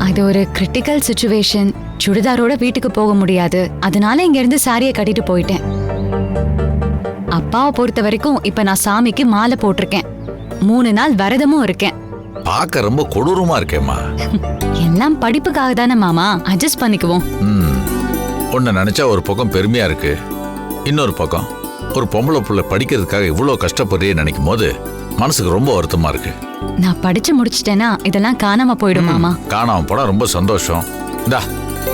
அது ஒரு critical situation. சுடிதாரோட வீட்டுக்கு போக முடியாது, அதனால இங்க இருந்து சாரியை கட்டிட்டு போயிட்டேன். அப்பாவை பொறுத்த வரைக்கும் இப்ப நான் சாமிக்கு மாலை போட்டிருக்கேன், 3 நாள் விரதமும் இருக்கேன். பார்க்க ரொம்ப கொடூரமா இருக்கேம்மா. எல்லாம் படிப்புக்காக தானே மாமா, அட்ஜஸ்ட் பண்ணிக்குவோம். உன்னை நினைச்சா ஒரு பக்கம் பெருமையா இருக்கு, இன்னொரு பக்கம் ஒரு பொம்பளை புள்ள படிக்கிறதுக்காக இவ்வளவு கஷ்டப்படுறே நினைக்கும் போது மனசுக்கு ரொம்ப வருத்தமா இருக்கு. நான் படிச்சு முடிச்சிட்டேன்னா இதெல்லாம் காணாம போயிடும் மாமா. காணாம போனா ரொம்ப சந்தோஷம். இந்தா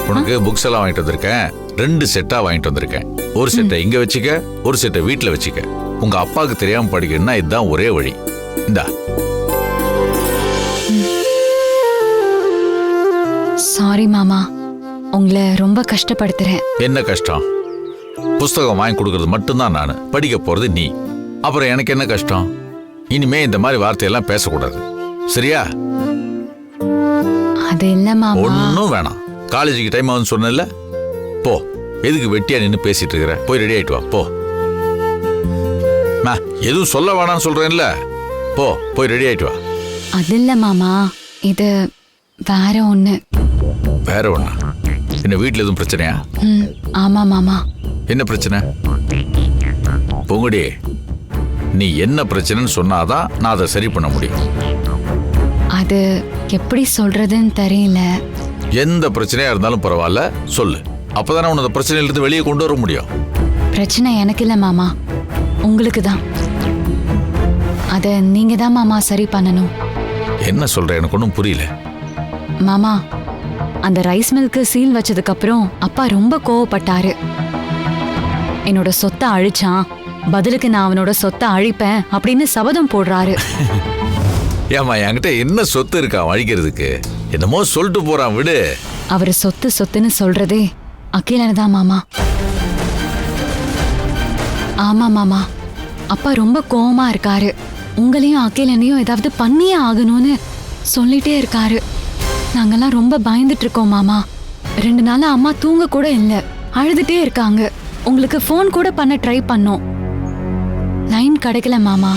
உனக்கு புக்ஸ் எல்லாம் வாங்கிட்டு வந்திருக்கேன், 2 செட்டா வாங்கிட்டு வந்திருக்கேன். ஒரு செட்டை இங்க வச்சுக்க, ஒரு செட்டை வீட்டுல வச்சுக்க. உங்க அப்பாவுக்கு தெரியாம படிக்கணும்னா இதுதான் ஒரே வழி. இந்தா. சாரி மாமா, உங்களை ரொம்ப கஷ்டப்படுத்துறேன். என்ன கஷ்டம்? புஸ்தகம் வாங்கி கொடுக்கறது மட்டும்தான் நானு, படிக்க போறது நீ. அப்புறம் எனக்கு என்ன கஷ்டம்? இனிமே இந்த மாதிரி வார்த்தையெல்லாம் பேசக்கூடாது, சரியா? அது இல்ல மாமா. ஒன்னும் வேணாம். காலேஜுக்கு டைம் ஆகுதுன்னு சொன்னல, போ. எதுக்கு வெட்டியா நின்னு பேசிட்டு இருக்கிற? போய் ரெடி ஆயிட்டு வா, போ. நான் எதுவும் சொல்ல வேணாம்னு சொல்றேன்ல, போ போய் ரெடி ஆயிட்டு வா. அது இல்ல மாமா, இது வேற ஒண்ணு. வேற ஒண்ணா? என்ன வீட்டுல எதுவும் பிரச்சனையா? ஆமா மாமா. என்ன பிரச்சனை? பொங்குடி, நீ என்ன பிரச்சனைன்னு சொன்னாதான் நான் அதை சரி பண்ண முடியும். அது எப்படி சொல்றதுன்னு தெரியல. எந்த பிரச்சனையா இருந்தாலும் பரவாயில்ல, சொல்லு. அப்பதானே உனது பிரச்சனையில இருந்து வெளியே கொண்டு வர முடியும். பிரச்சனை எனக்கு இல்ல மாமா, உங்களுக்கு தான். அத நீங்க தான் மாமா சரி பண்ணணும். என்ன சொல்ற? எனக்கு ஒன்றும் புரியல. மாமா, அந்த ரைஸ் மில்க்கு சீல் வச்சதுக்கு அப்புறம் அப்பா ரொம்ப கோவப்பட்டாரு. என்னோட சொத்தை அழிச்சான், பதிலுக்கு நான் அவனோட சொத்தை அழிப்பேன் அப்படின்னு சபதம் போடுறாரு. ஏமா, என்கிட்ட என்ன சொத்து இருக்கா அழிக்கிறதுக்கு? என்னமோ சொல்லிட்டு போறான், விடு. அவரு சொத்து சொத்துன்னு சொல்றதே அகிலனை தான் மாமா. ஆமா மாமா, அப்பா ரொம்ப கோவமா இருக்காரு. உங்களையும் அகிலனையும் ஏதாவது பண்ணியே ஆகணும்னு சொல்லிட்டே இருக்காரு. நாங்கெல்லாம் ரொம்ப பயந்துட்டு இருக்கோம் மாமா. 2 நாளா அம்மா தூங்க கூட இல்ல, அழுதுட்டே இருக்காங்க. உங்களுக்கு ஃபோன் கூட பண்ண ட்ரை பண்ணோம், லைன் கிடைக்கல மாமா.